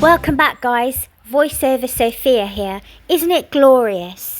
Welcome back, guys. Voiceover Sophia here. Isn't it glorious?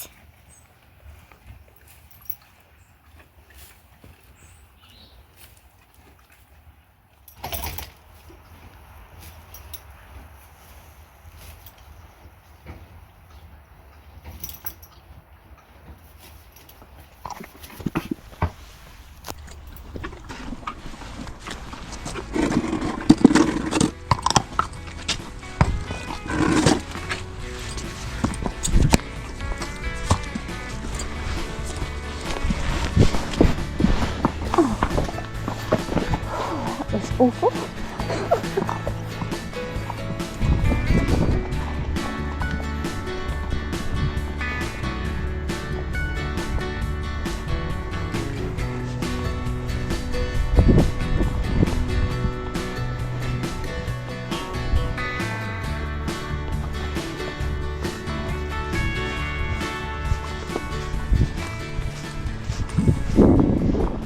It's awful.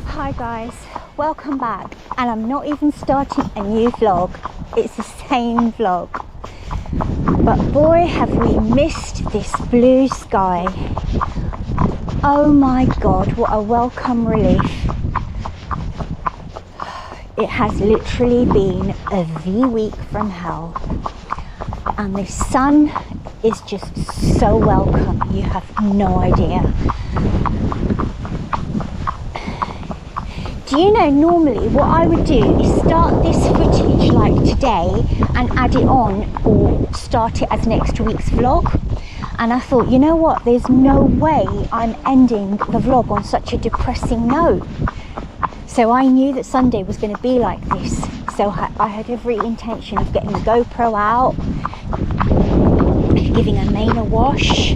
Hi guys, welcome back, and I'm not even starting a new vlog, it's the same vlog, but boy have we missed this blue sky. Oh my god, what a welcome relief. It has literally been a week from hell, and the sun is just so welcome, you have no idea. Do you know, normally what I would do is start this footage like today and add it on, or start it as next week's vlog, and I thought, you know what, there's no way I'm ending the vlog on such a depressing note. So I knew that Sunday was going to be like this, so I had every intention of getting the GoPro out, giving Amain a wash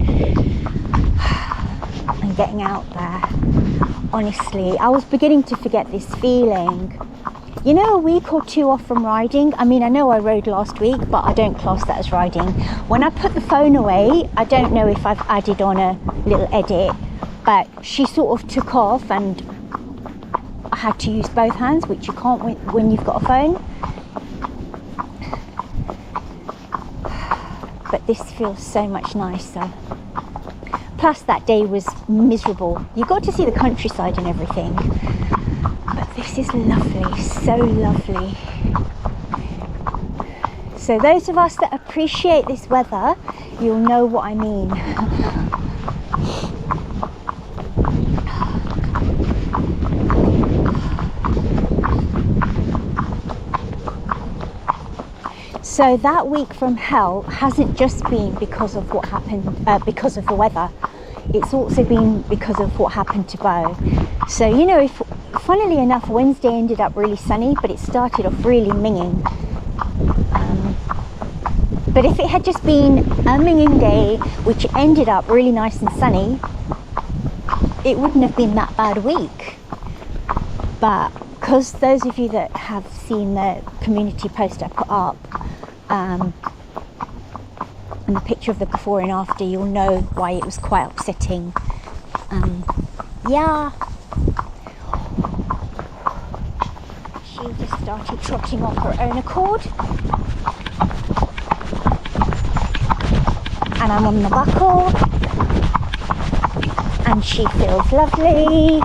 and getting out there. Honestly, I was beginning to forget this feeling. You know, a week or two off from riding. I mean, I know I rode last week, but I don't class that as riding. When I put the phone away, I don't know if I've added on a little edit, but she sort of took off and I had to use both hands, which you can't when you've got a phone. But this feels so much nicer. Plus that day was miserable. You got to see the countryside and everything, but this is lovely, so lovely. So those of us that appreciate this weather, you'll know what I mean. So that week from hell hasn't just been because of what happened, because of the weather. It's also been because of what happened to Bo. So, you know, funnily enough, Wednesday ended up really sunny, but it started off really minging. But if it had just been a minging day, which ended up really nice and sunny, it wouldn't have been that bad a week. But because those of you that have seen the community post I put up, and the picture of the before and after, you'll know why it was quite upsetting. Yeah, she just started trotting off her own accord, and I'm on the buckle and she feels lovely.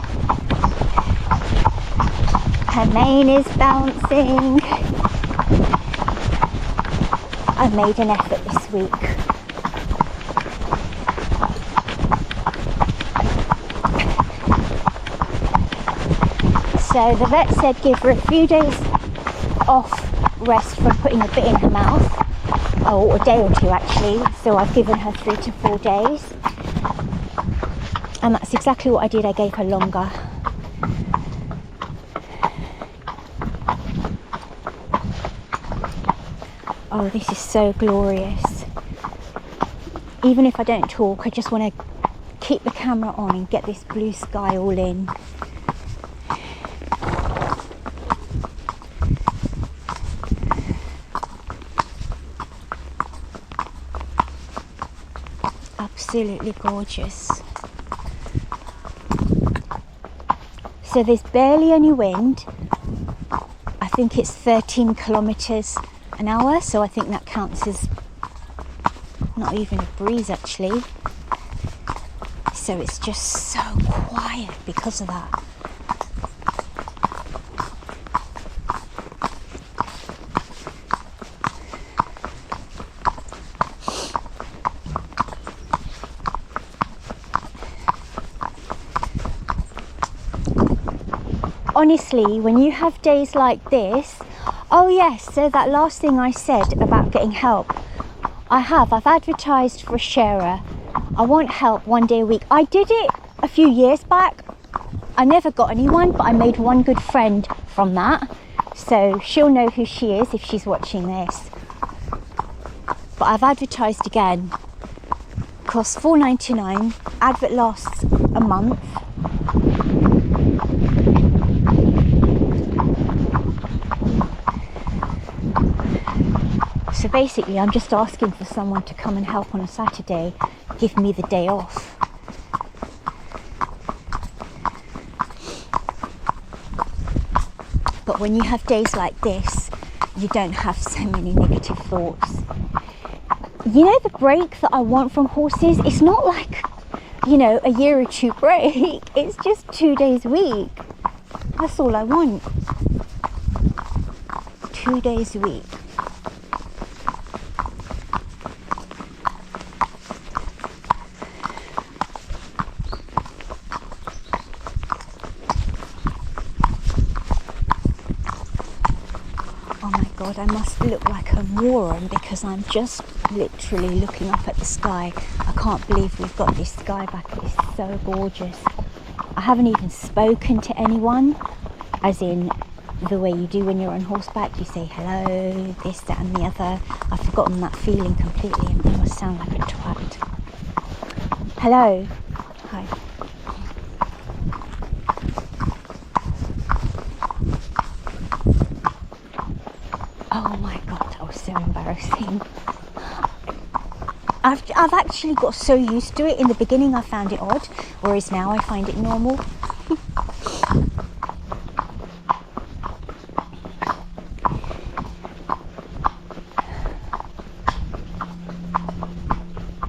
Her mane is bouncing. I made an effort this week. So the vet said give her a few days off rest from putting a bit in her mouth, or a day or two actually, so I've given her 3 to 4 days, and that's exactly what I did. I gave her longer. Oh, this is so glorious. Even if I don't talk, I just want to keep the camera on and get this blue sky all in. Absolutely gorgeous. So there's barely any wind. I think it's 13 kilometers an hour, so I think that counts as not even a breeze actually. So it's just so quiet because of that. Honestly, when you have days like this, oh yes, so that last thing I said about getting help, I've advertised for a sharer. I want help 1 day a week. I did it a few years back. I never got anyone, but I made one good friend from that. So she'll know who she is if she's watching this. But I've advertised again. Costs $4.99. Advert lasts a month. So basically, I'm just asking for someone to come and help on a Saturday, give me the day off. But when you have days like this, you don't have so many negative thoughts. You know, the break that I want from horses, it's not like, you know, a year or two break. It's just 2 days a week. That's all I want. 2 days a week. God, I must look like a moron because I'm just literally looking up at the sky. I can't believe we've got this sky back. It's so gorgeous. I haven't even spoken to anyone, as in the way you do when you're on horseback. You say hello, this, that and the other. I've forgotten that feeling completely and I must sound like a twat. Hello. Hi. Oh my God, that was so embarrassing. I've actually got so used to it. In the beginning I found it odd, whereas now I find it normal.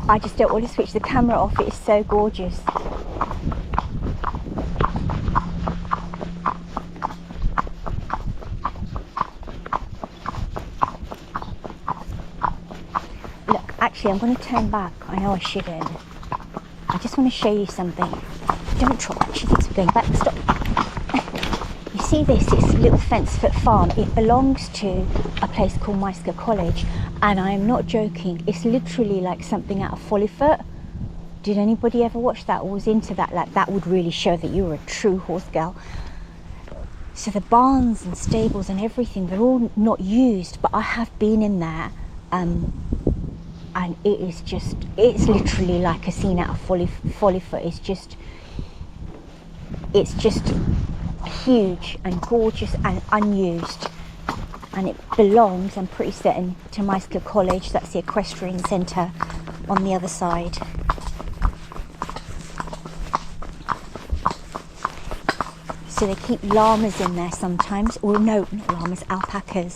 I just don't want to switch the camera off, it is so gorgeous. Actually, I'm going to turn back. I know I shouldn't. I just want to show you something. Don't drop. She thinks we're going back. Stop. You see this? It's a little fence-foot farm. It belongs to a place called Meisker College. And I am not joking. It's literally like something out of Follyfoot. Did anybody ever watch that or was into that? Like, that would really show that you were a true horse girl. So the barns and stables and everything, they're all not used. But I have been in there. And it is just, it's literally like a scene out of Follyfoot. It's just huge and gorgeous and unused. And it belongs, I'm pretty certain, to Meisker College. That's the equestrian centre on the other side. So they keep llamas in there sometimes. Or no, not llamas, alpacas.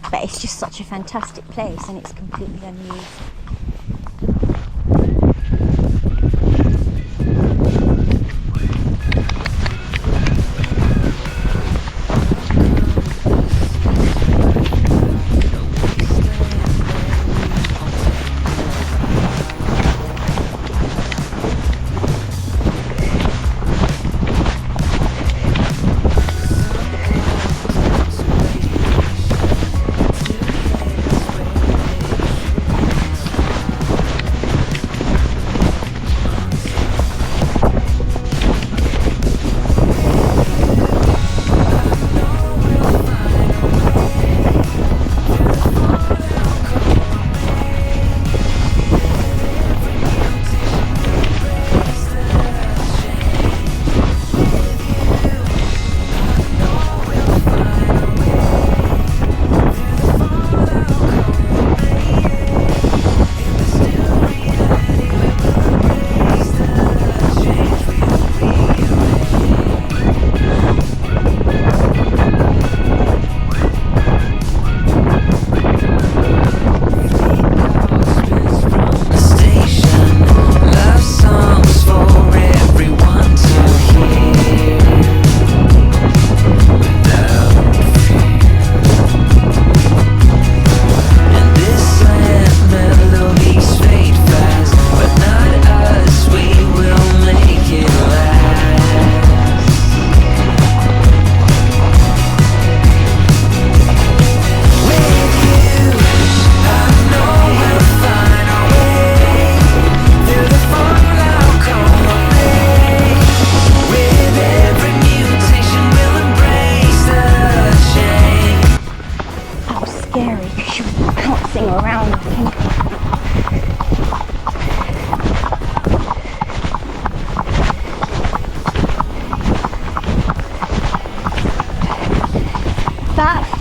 But it's just such a fantastic place and it's completely unused.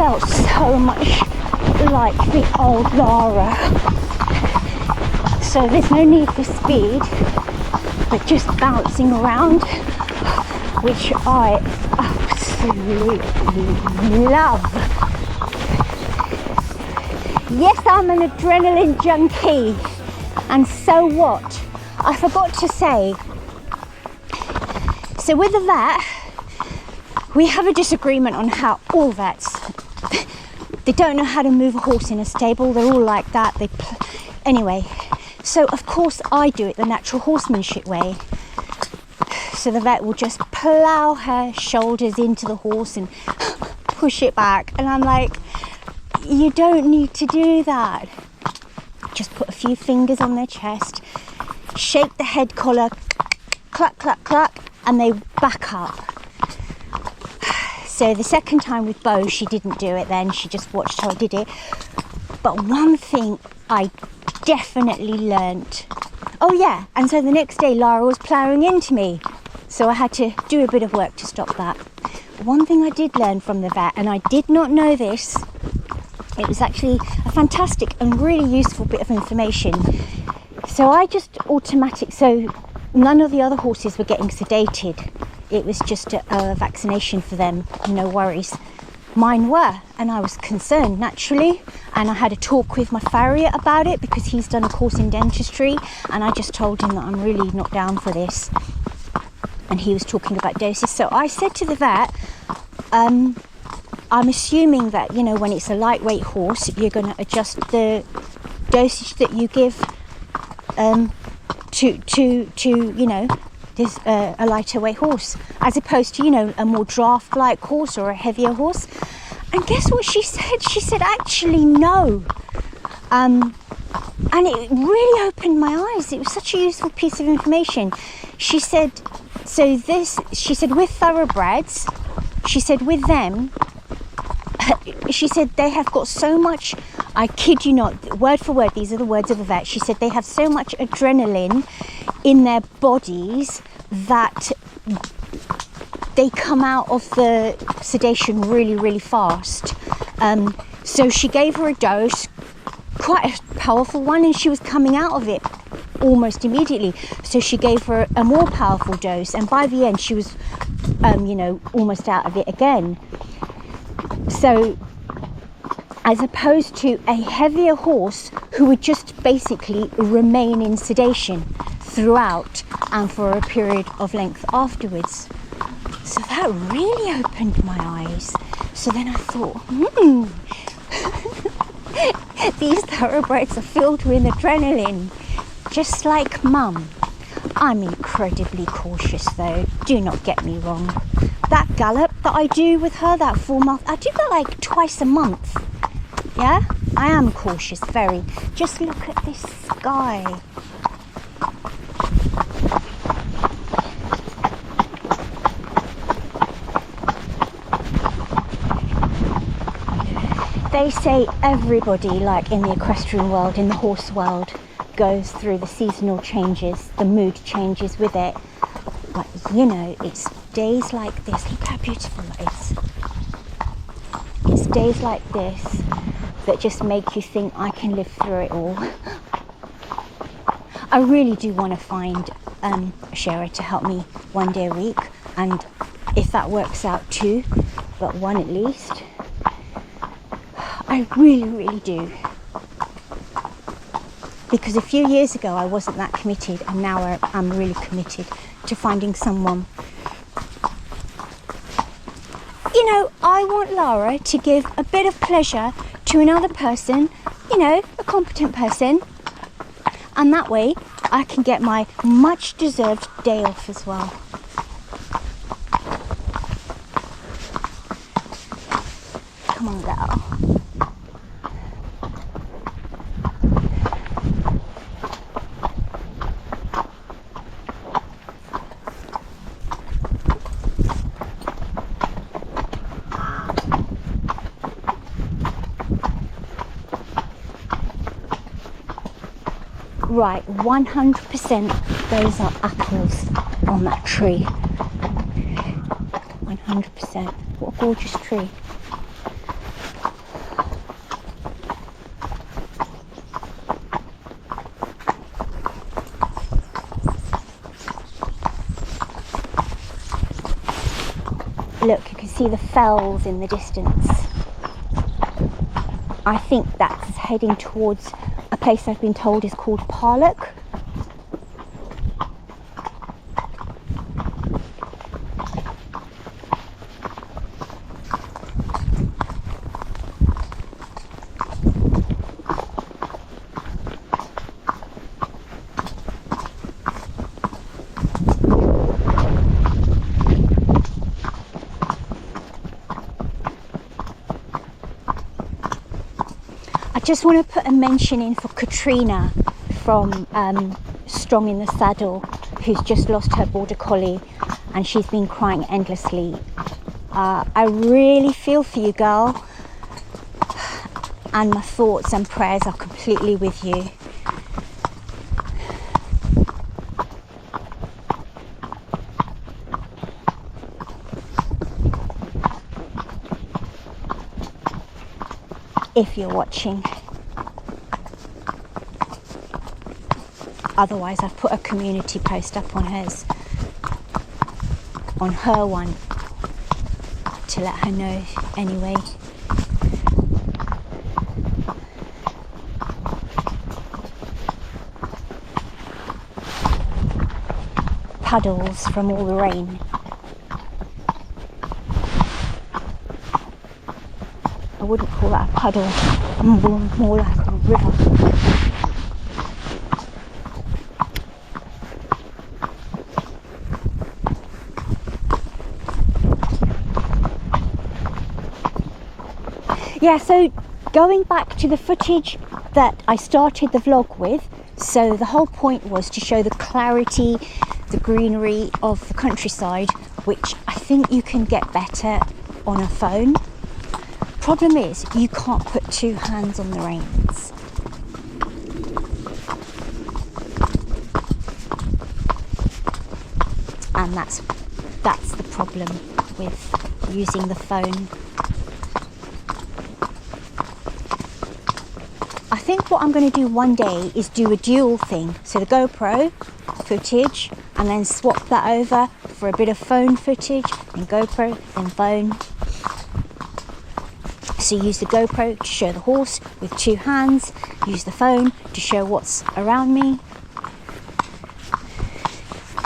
felt so much like the old Lara. So there's no need for speed, but just bouncing around, which I absolutely love. Yes, I'm an adrenaline junkie, and so what? I forgot to say, so with the vet, we have a disagreement on how all vets, they don't know how to move a horse in a stable. They're all like that. Anyway, so of course I do it the natural horsemanship way. So the vet will just plough her shoulders into the horse and push it back. And I'm like, you don't need to do that. Just put a few fingers on their chest, shake the head collar, clack, clack, clack, and they back up. So the second time with Bo, she didn't do it then. She just watched how I did it. But one thing I definitely learnt. Oh yeah, and so the next day Lara was ploughing into me. So I had to do a bit of work to stop that. One thing I did learn from the vet, and I did not know this, it was actually a fantastic and really useful bit of information. So I just so none of the other horses were getting sedated. It was just a vaccination for them, no worries. Mine were, and I was concerned naturally, and I had a talk with my farrier about it because he's done a course in dentistry, and I just told him that I'm really not down for this. And he was talking about doses. So I said to the vet, I'm assuming that, you know, when it's a lightweight horse, you're going to adjust the dosage that you give to you know, this a lighter weight horse, as opposed to, you know, a more draft-like horse or a heavier horse. And guess what she said? She said, actually, no. And it really opened my eyes. It was such a useful piece of information. She said, she said with thoroughbreds, she said with them, she said they have got so much, I kid you not, word for word, these are the words of the vet. She said they have so much adrenaline in their bodies that they come out of the sedation really, really fast. So she gave her a dose, quite a powerful one, and she was coming out of it almost immediately. So she gave her a more powerful dose, and by the end she was, you know, almost out of it again. So as opposed to a heavier horse who would just basically remain in sedation throughout and for a period of length afterwards. So that really opened my eyes. So then I thought, these thoroughbreds are filled with adrenaline, just like Mum. I'm incredibly cautious though, do not get me wrong. That gallop that I do with her, that 4 month, I do that like twice a month. Yeah, I am cautious, very. Just look at this sky. They say everybody, like in the equestrian world, in the horse world, goes through the seasonal changes, the mood changes with it. But you know, it's days like this. Look how beautiful it is. It's days like this that just make you think I can live through it all. I really do want to find a sharer to help me 1 day a week, and if that works out 2, but 1 at least. I really, really do. Because a few years ago I wasn't that committed, and now I'm really committed to finding someone. You know, I want Lara to give a bit of pleasure to another person, you know, a competent person, and that way I can get my much deserved day off as well. Come on, girl. Right, 100% those are apples on that tree. 100%. What a gorgeous tree. Look, you can see the fells in the distance. I think that's heading towards a place I've been told is called Parlock. I just want to put a mention in for Katrina from Strong in the Saddle, who's just lost her border collie and she's been crying endlessly. I really feel for you, girl, and my thoughts and prayers are completely with you. If you're watching. Otherwise, I've put a community post up on hers, on her one, to let her know anyway. Puddles from all the rain. I wouldn't call that a puddle, more like a river. Yeah, so going back to the footage that I started the vlog with, so the whole point was to show the clarity, the greenery of the countryside, which I think you can get better on a phone. Problem is, you can't put two hands on the reins. And that's the problem with using the phone. I think what I'm going to do one day is do a dual thing. So the GoPro footage and then swap that over for a bit of phone footage, then GoPro, then phone. So use the GoPro to show the horse with two hands, use the phone to show what's around me.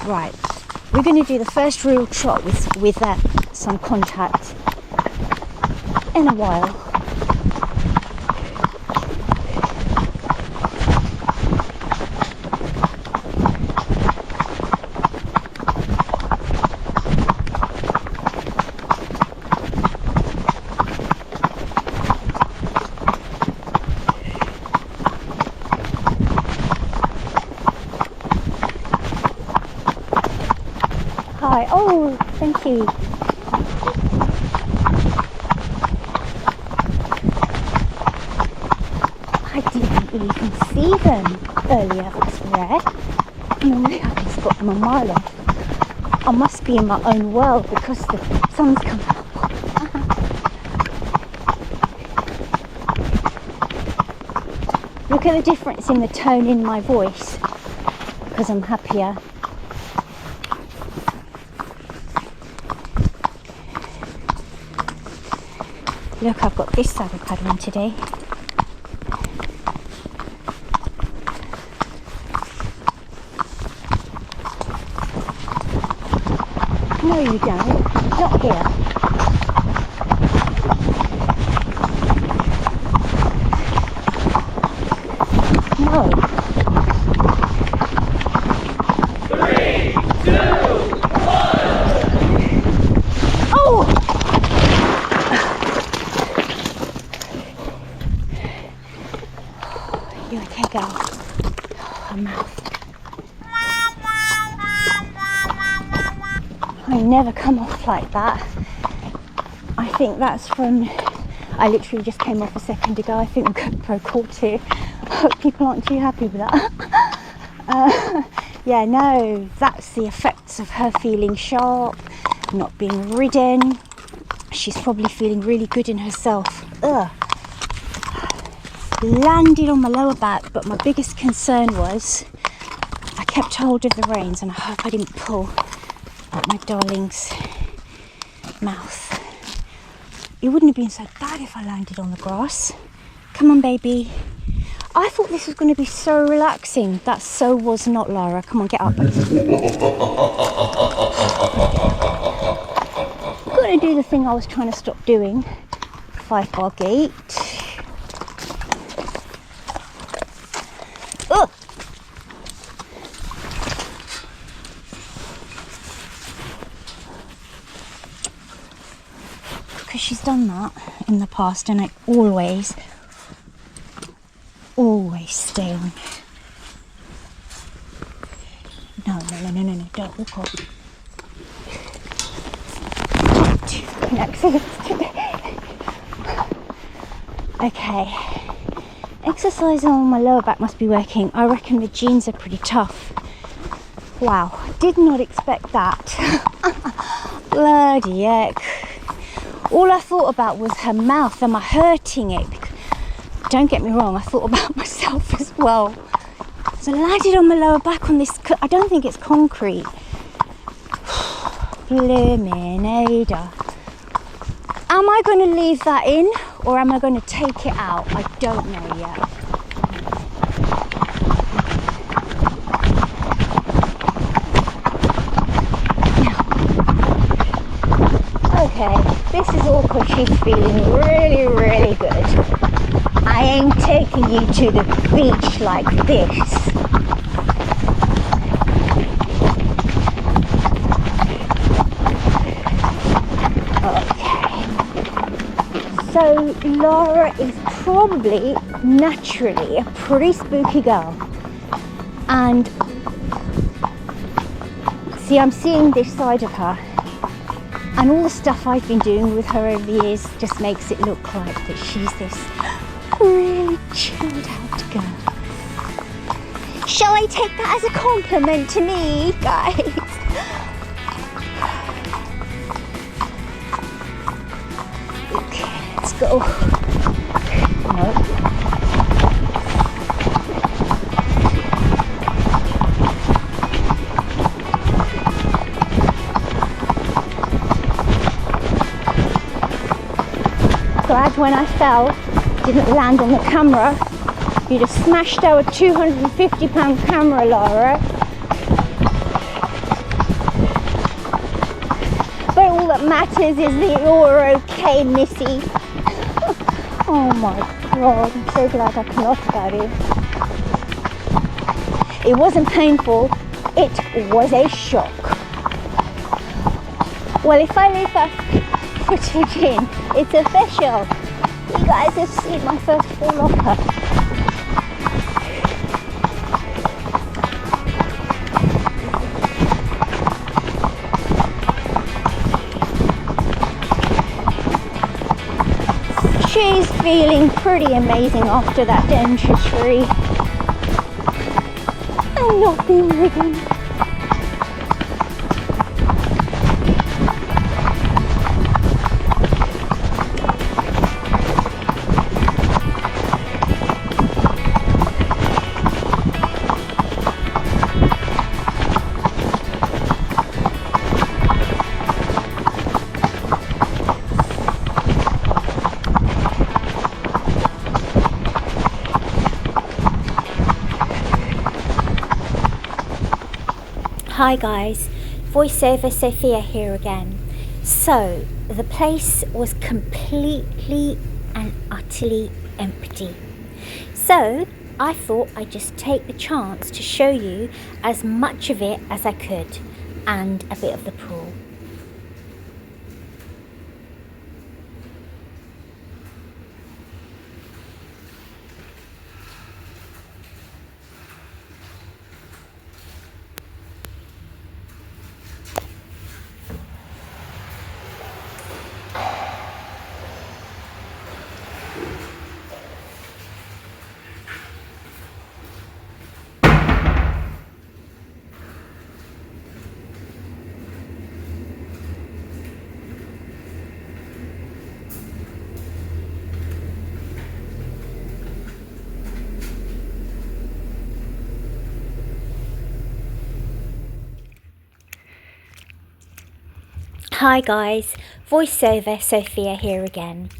Right, we're going to do the first real trot with some contact in a while. Hi, oh, thank you. I didn't even see them earlier, that's rare. Normally I can spot them a mile off. I must be in my own world because the sun's come out. Look at the difference in the tone in my voice because I'm happier. Look, I've got this saddle paddle on today. No, you don't. Not here. No. 3, 2, 1. Oh! You okay, girl? Oh, her mouth. I never come off like that. I think that's from, I literally just came off a second ago. I think the GoPro caught it. I hope people aren't too happy with that. Yeah, no, that's the effects of her feeling sharp, not being ridden. She's probably feeling really good in herself. Ugh. Landed on my lower back, but my biggest concern was I kept hold of the reins and I hope I didn't pull. But my darlings, mouth. It wouldn't have been so bad if I landed on the grass. Come on, baby. I thought this was going to be so relaxing. That so was not, Lara. Come on, get up. I'm going to do the thing I was trying to stop doing. 5-bar gate. Ugh. Because she's done that in the past, and I always stay on. No, don't walk off. Okay, exercising on my lower back must be working. I reckon the jeans are pretty tough. Wow, did not expect that. Bloody heck. All I thought about was her mouth. Am I hurting it? Don't get me wrong, I thought about myself as well. So I landed on my lower back on this, I don't think it's concrete. Blimmin' Ada. Am I going to leave that in, or am I going to take it out? I don't know yet. Okay, this is all because she's feeling really, really good. I ain't taking you to the beach like this. Okay. So Lara is probably naturally a pretty spooky girl. And see, I'm seeing this side of her. And all the stuff I've been doing with her over the years just makes it look like that she's this really chilled out girl. Shall I take that as a compliment to me, guys? Okay, let's go. No. Glad when I fell, didn't land on the camera. You'd have smashed our 250-pound camera, Lara. But all that matters is that you're okay, Missy. Oh my God, I'm so glad I can laugh about it. It wasn't painful, it was a shock. Well, if I leave that footage in, it's official. You guys have seen my first fall off her. She's feeling pretty amazing after that dentistry. I'm not being ridden. Hi guys, voiceover Sophia here again. So, the place was completely and utterly empty. So, I thought I'd just take the chance to show you as much of it as I could, and a bit of the pool. Hi guys, voiceover Sophia here again.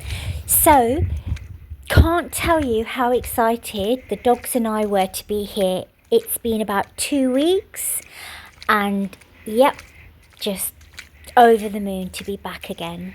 So, can't tell you how excited the dogs and I were to be here. It's been about 2 weeks and yep, just over the moon to be back again.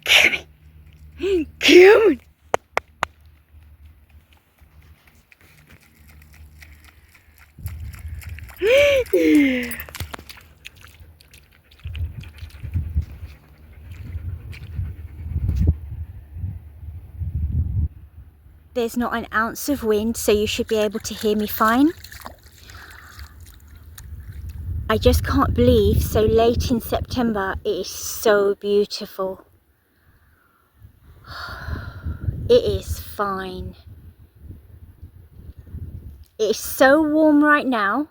Come on. There's not an ounce of wind, so you should be able to hear me fine. I just can't believe so late in September it is so beautiful. It is fine. It is so warm right now.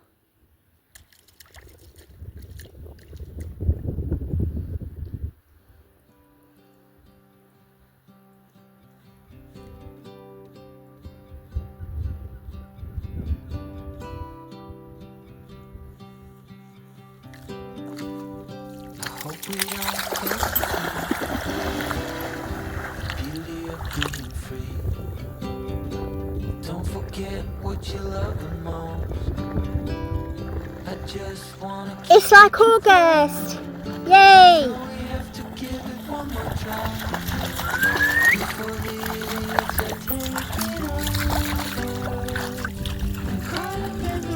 Hope we don't face the beauty of being free. Don't forget what you love the most. I just wanna keep It's like August! Yay! we have to give it one more try. Before the idiots are taking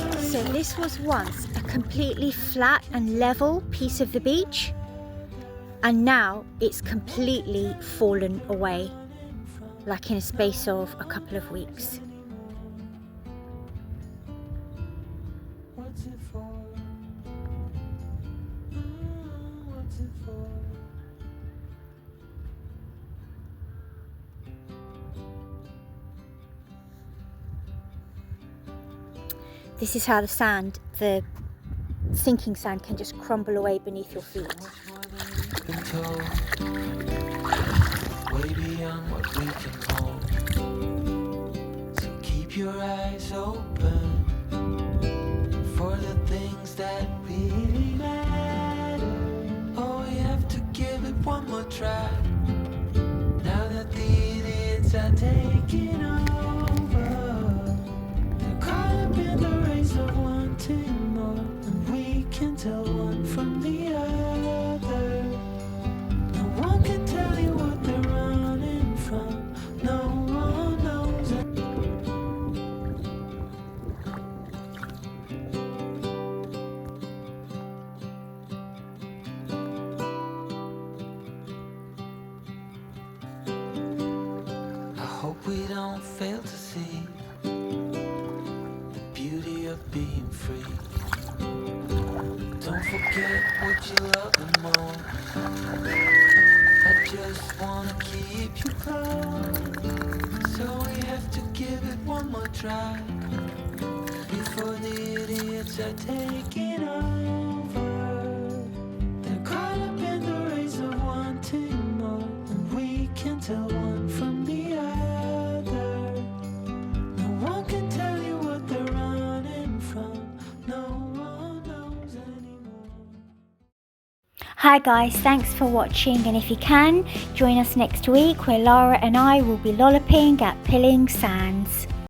over. So this was once a completely flat and level piece of the beach, and now it's completely fallen away, like in a space of a couple of weeks. What's it for? What's it for? This is how the sinking sand can just crumble away beneath your feet. Been told, way beyond what we can hold. So keep your eyes open for the things that really matter. Oh, we have to give it one more try. Now that the idiots are taking over, they're caught up in the race of wanting more, and we can tell one from the other. No one can tell you what they're running from. No one knows. I hope we don't fail to see the beauty of being free. Don't forget what you love the most. I just wanna keep you close. So we have to give it one more try before the idiots are taking over. They're caught up in the race of wanting more, and we can tell one from the other. No one can tell you what they're running from. No one knows anymore. Hi guys, thanks for watching, and if you can, join us next week where Lara and I will be lolloping at Pilling Sands.